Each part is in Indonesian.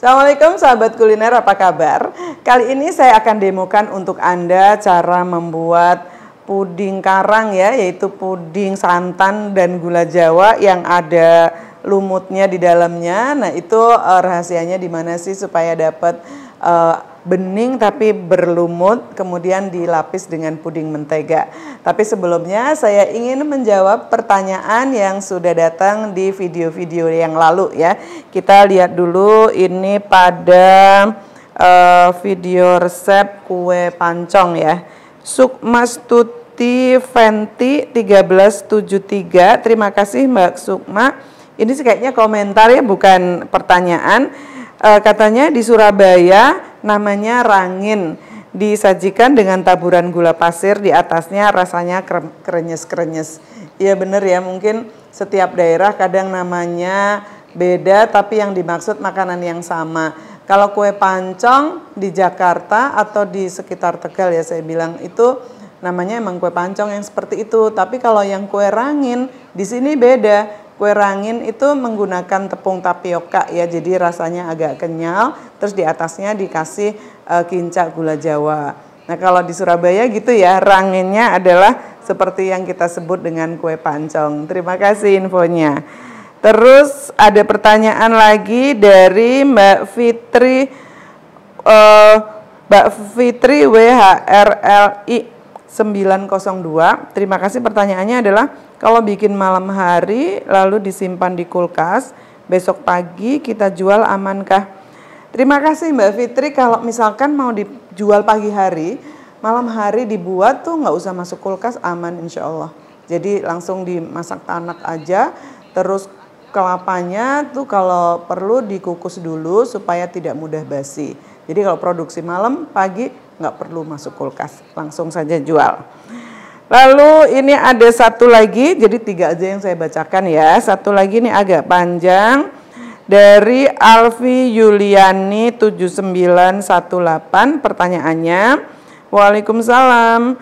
Assalamualaikum sahabat kuliner, apa kabar? Kali ini saya akan demokan untuk Anda cara membuat puding karang ya, yaitu puding santan dan gula Jawa yang ada lumutnya di dalamnya. Nah itu rahasianya di mana sih supaya dapat bening tapi berlumut, kemudian dilapis dengan puding mentega. Tapi sebelumnya saya ingin menjawab pertanyaan yang sudah datang di video-video yang lalu ya. Kita lihat dulu ini pada video resep kue pancong ya. Sukmastuti Fenti 1373. Terima kasih Mbak Sukma. Ini sih kayaknya komentar ya, bukan pertanyaan. Katanya di Surabaya namanya rangin, disajikan dengan taburan gula pasir di atasnya, rasanya krenyes-krenyes. Iya bener ya, mungkin setiap daerah kadang namanya beda tapi yang dimaksud makanan yang sama. Kalau kue pancong di Jakarta atau di sekitar Tegal ya saya bilang itu namanya emang kue pancong yang seperti itu. Tapi kalau yang kue rangin di sini beda. Kue rangin itu menggunakan tepung tapioka ya, jadi rasanya agak kenyal, terus di atasnya dikasih kincak gula Jawa. Nah kalau di Surabaya gitu ya, ranginnya adalah seperti yang kita sebut dengan kue pancong. Terima kasih infonya. Terus ada pertanyaan lagi dari Mbak Fitri WHRLI 902. Terima kasih, pertanyaannya adalah kalau bikin malam hari lalu disimpan di kulkas, besok pagi kita jual amankah? Terima kasih Mbak Fitri. Kalau misalkan mau dijual pagi hari, malam hari dibuat tuh nggak usah masuk kulkas, aman insya Allah. Jadi langsung dimasak tanak aja. Terus kelapanya tuh kalau perlu dikukus dulu supaya tidak mudah basi. Jadi kalau produksi malam, pagi nggak perlu masuk kulkas, langsung saja jual. Lalu ini ada satu lagi, jadi 3 aja yang saya bacakan ya. Satu lagi ini agak panjang dari Alfi Yuliani 7918. Pertanyaannya, Waalaikumsalam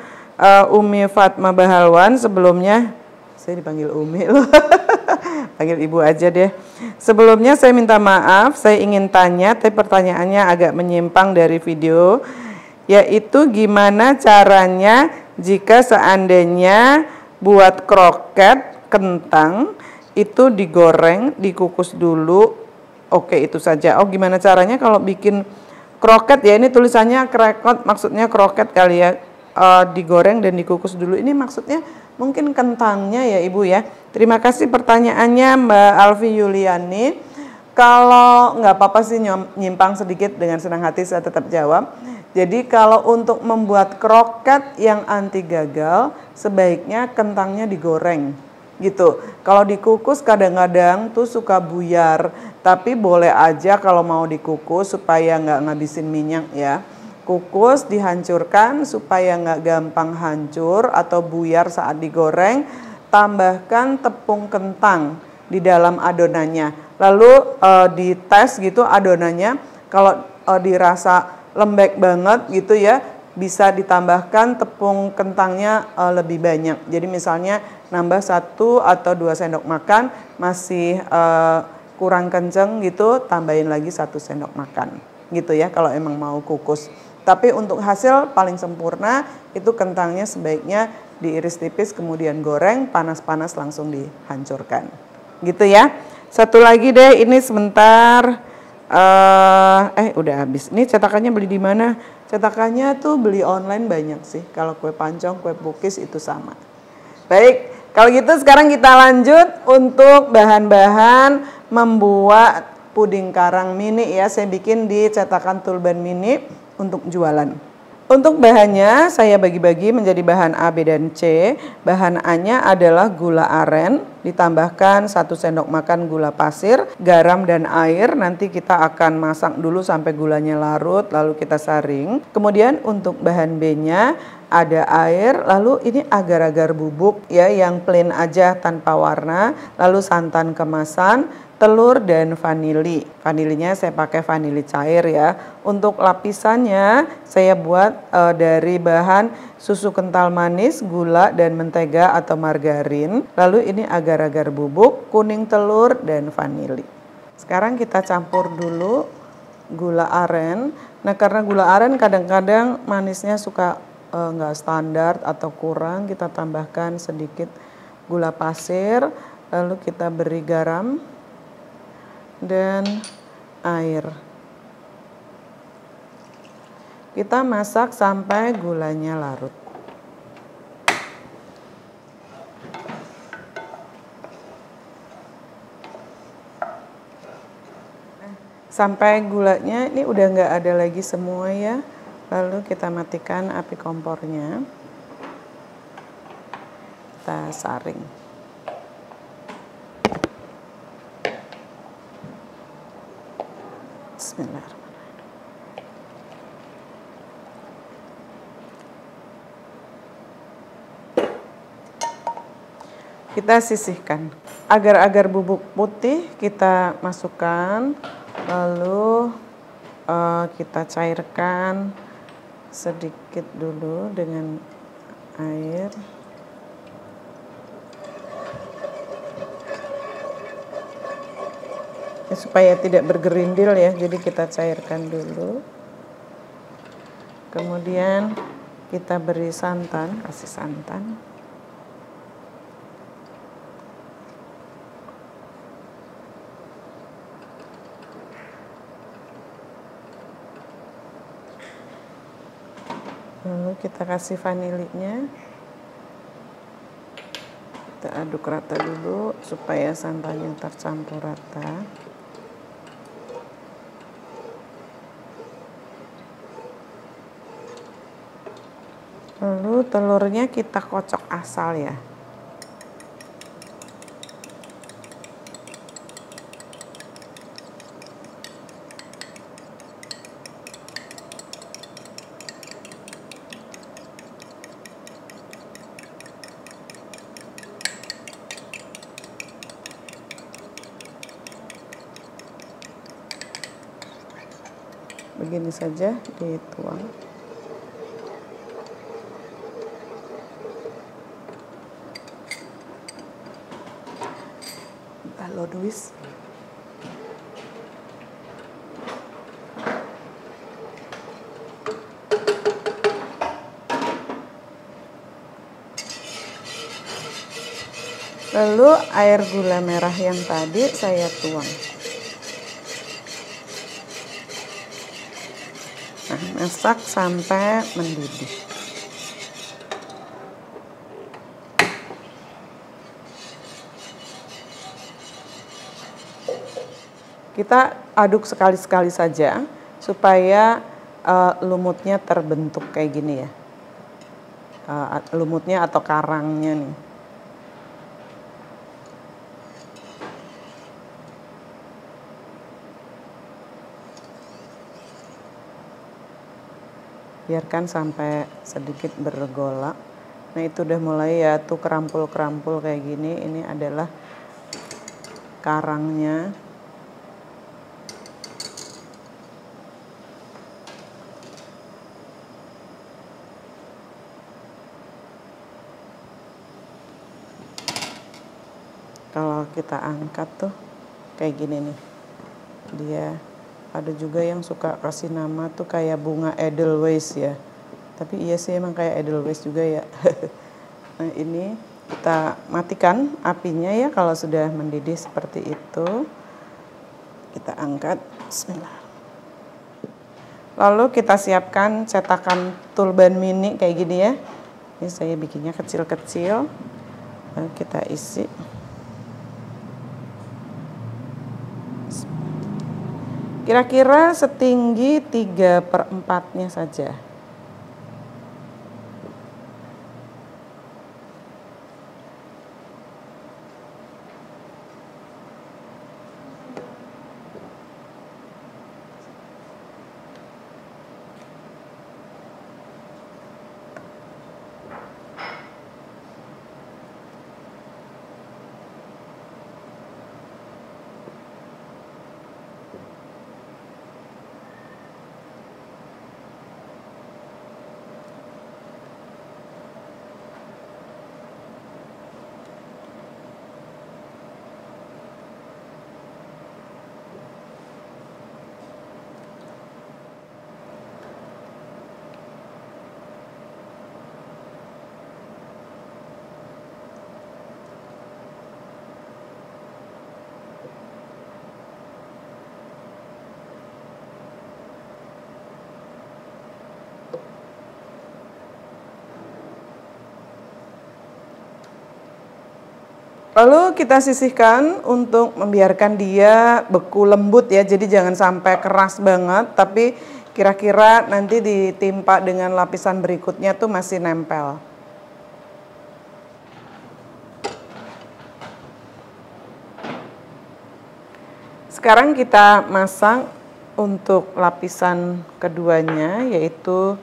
Umi Fatma Bahalwan. Sebelumnya saya dipanggil Umi loh. Panggil ibu aja deh. Sebelumnya saya minta maaf, saya ingin tanya, tapi pertanyaannya agak menyimpang dari video, yaitu gimana caranya jika seandainya buat kroket kentang itu digoreng, dikukus dulu. Oke, itu saja. Oh, gimana caranya kalau bikin kroket ya? Ini tulisannya krekot, maksudnya kroket kali ya. Digoreng dan dikukus dulu. Ini maksudnya mungkin kentangnya ya Ibu ya. Terima kasih pertanyaannya Mbak Alfi Yuliani. Kalau nggak apa-apa sih nyimpang sedikit, dengan senang hati saya tetap jawab. Jadi kalau untuk membuat kroket yang anti gagal, sebaiknya kentangnya digoreng gitu. Kalau dikukus kadang-kadang tuh suka buyar, tapi boleh aja kalau mau dikukus supaya nggak ngabisin minyak ya. Kukus, dihancurkan supaya nggak gampang hancur atau buyar saat digoreng. Tambahkan tepung kentang di dalam adonannya. Lalu dites gitu adonannya, kalau dirasa lembek banget gitu ya, bisa ditambahkan tepung kentangnya lebih banyak. Jadi misalnya nambah 1 atau 2 sendok makan, masih kurang kenceng gitu, tambahin lagi 1 sendok makan gitu ya kalau emang mau kukus. Tapi untuk hasil paling sempurna itu kentangnya sebaiknya diiris tipis kemudian goreng, panas-panas langsung dihancurkan gitu ya. Satu lagi deh, ini sebentar. Udah habis. Ini cetakannya beli di mana? Cetakannya tuh beli online banyak sih. Kalau kue pancong, kue pukis itu sama. Baik, kalau gitu sekarang kita lanjut untuk bahan-bahan membuat puding karang mini ya. Saya bikin di cetakan Tulban Mini untuk jualan. Untuk bahannya saya bagi-bagi menjadi bahan A, B, dan C. Bahan A-nya adalah gula aren, ditambahkan 1 sendok makan gula pasir, garam dan air. Nanti kita akan masak dulu sampai gulanya larut, lalu kita saring. Kemudian untuk bahan B-nya ada air, lalu ini agar-agar bubuk ya, yang plain aja tanpa warna, lalu santan kemasan, telur dan vanili. Vanilinya saya pakai vanili cair ya. Untuk lapisannya saya buat dari bahan susu kental manis, gula dan mentega atau margarin. Lalu ini agar-agar bubuk, kuning telur dan vanili. Sekarang kita campur dulu gula aren. Nah, karena gula aren kadang-kadang manisnya suka nggak standar atau kurang, kita tambahkan sedikit gula pasir, lalu kita beri garam dan air. Kita masak sampai gulanya larut. Sampai gulanya ini udah nggak ada lagi semua ya. Lalu kita matikan api kompornya. Kita saring. Bismillahirrahmanirrahim. Kita sisihkan. Agar-agar bubuk putih kita masukkan. Lalu kita cairkan sedikit dulu dengan air. Ya, supaya tidak bergerindil ya, jadi kita cairkan dulu. Kemudian kita beri santan, kasih santan. Lalu kita kasih vanilinya. Kita aduk rata dulu supaya santannya tercampur rata. Lalu telurnya kita kocok asal ya. Begini saja dituang. Halo Luis. Lalu air gula merah yang tadi saya tuang. Nah, masak sampai mendidih. Kita aduk sekali-sekali saja supaya lumutnya terbentuk kayak gini ya. Lumutnya atau karangnya nih. Biarkan sampai sedikit bergolak. Nah, itu udah mulai ya tuh kerampul-kerampul kayak gini. Ini adalah karangnya. Kalau kita angkat tuh kayak gini nih. Dia ada juga yang suka kasih nama tuh kayak bunga Edelweiss ya. Tapi iya sih emang kayak Edelweiss juga ya. Nah, ini kita matikan apinya ya kalau sudah mendidih seperti itu. Kita angkat. Bismillah. Lalu kita siapkan cetakan Tulban mini kayak gini ya. Ini saya bikinnya kecil-kecil. Lalu kita isi. Kira-kira setinggi 3/4-nya saja. Lalu kita sisihkan untuk membiarkan dia beku lembut ya, jadi jangan sampai keras banget, tapi kira-kira nanti ditimpa dengan lapisan berikutnya tuh masih nempel. Sekarang kita masak untuk lapisan keduanya, yaitu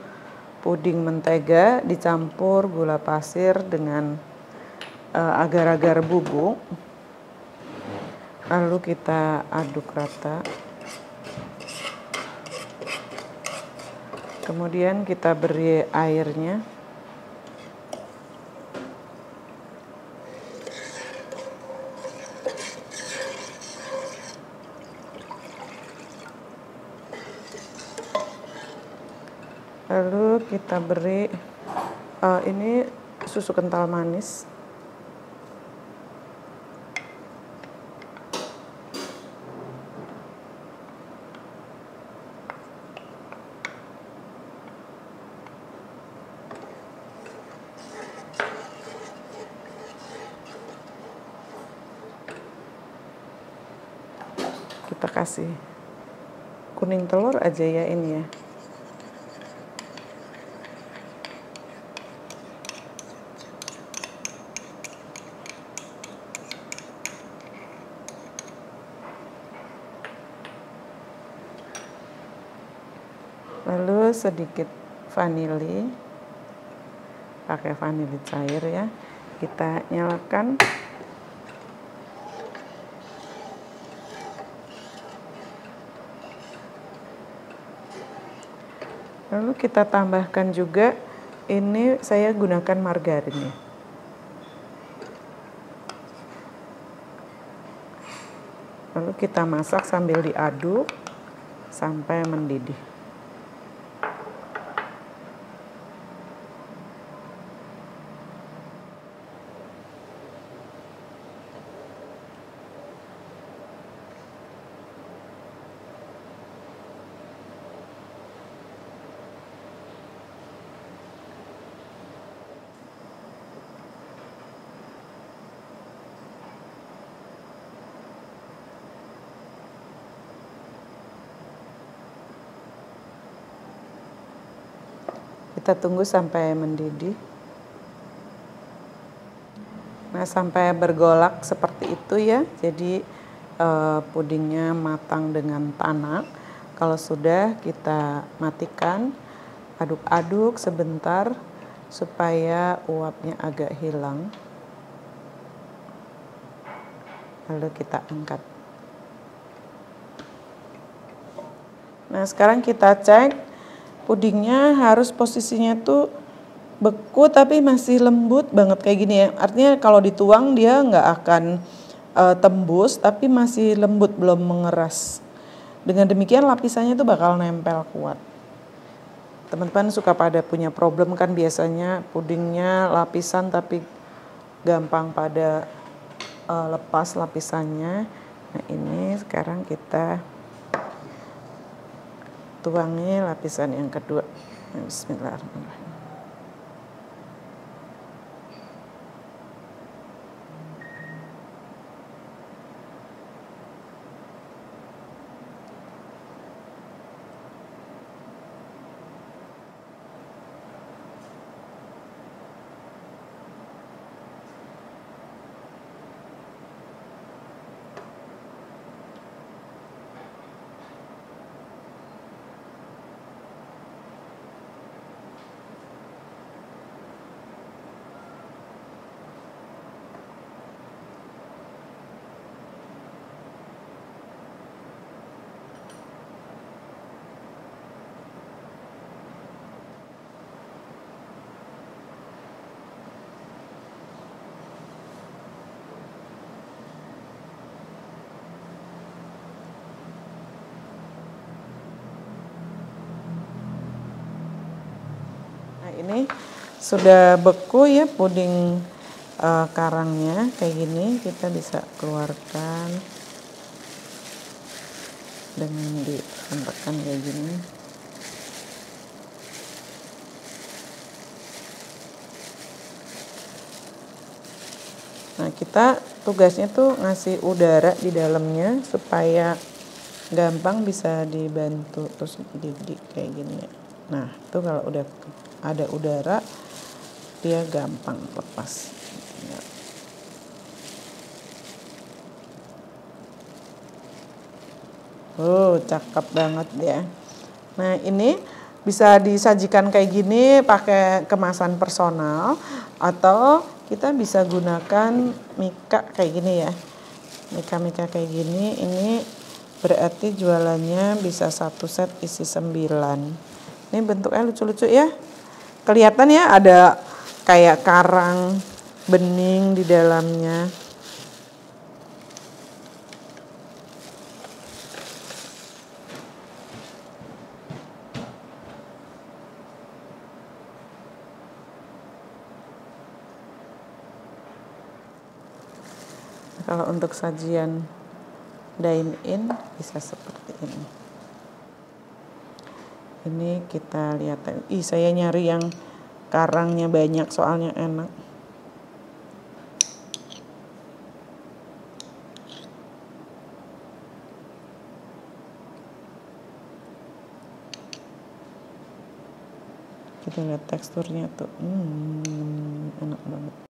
puding mentega dicampur gula pasir dengan agar-agar bubuk. Lalu kita aduk rata. Kemudian kita beri airnya. Lalu kita beri ini susu kental manis. Kita kasih kuning telur aja ya ini ya. Lalu sedikit vanili, pakai vanili cair ya. Kita nyalakan. Lalu kita tambahkan juga, ini saya gunakan margarin ya. Lalu kita masak sambil diaduk sampai mendidih. Kita tunggu sampai mendidih. Nah, sampai bergolak seperti itu ya. Jadi pudingnya matang dengan tanah. Kalau sudah, kita matikan, aduk-aduk sebentar supaya uapnya agak hilang. Lalu kita angkat. Nah, sekarang kita cek. Pudingnya harus posisinya tuh beku tapi masih lembut banget kayak gini ya. Artinya kalau dituang dia nggak akan tembus tapi masih lembut, belum mengeras. Dengan demikian lapisannya tuh bakal nempel kuat. Teman-teman suka pada punya problem kan biasanya pudingnya lapisan tapi gampang pada lepas lapisannya. Nah, ini sekarang kita tuangi lapisan yang kedua. Bismillahirrahmanirrahim. Ini sudah beku ya puding karangnya kayak gini, kita bisa keluarkan dengan ditampakkan kayak gini. Nah, kita tugasnya tuh ngasih udara di dalamnya supaya gampang bisa dibantu, terus kayak gini ya. Nah itu kalau udah ada udara dia gampang lepas. Cakep banget ya. Nah ini bisa disajikan kayak gini pakai kemasan personal, atau kita bisa gunakan mika kayak gini ya. Mika kayak gini, ini berarti jualannya bisa 1 set isi 9. Ini bentuknya lucu-lucu ya. Kelihatan ya ada kayak karang bening di dalamnya. Kalau untuk sajian dine-in bisa seperti ini. Ini kita lihat. Saya nyari yang karangnya banyak soalnya enak. Kita lihat teksturnya tuh, enak banget.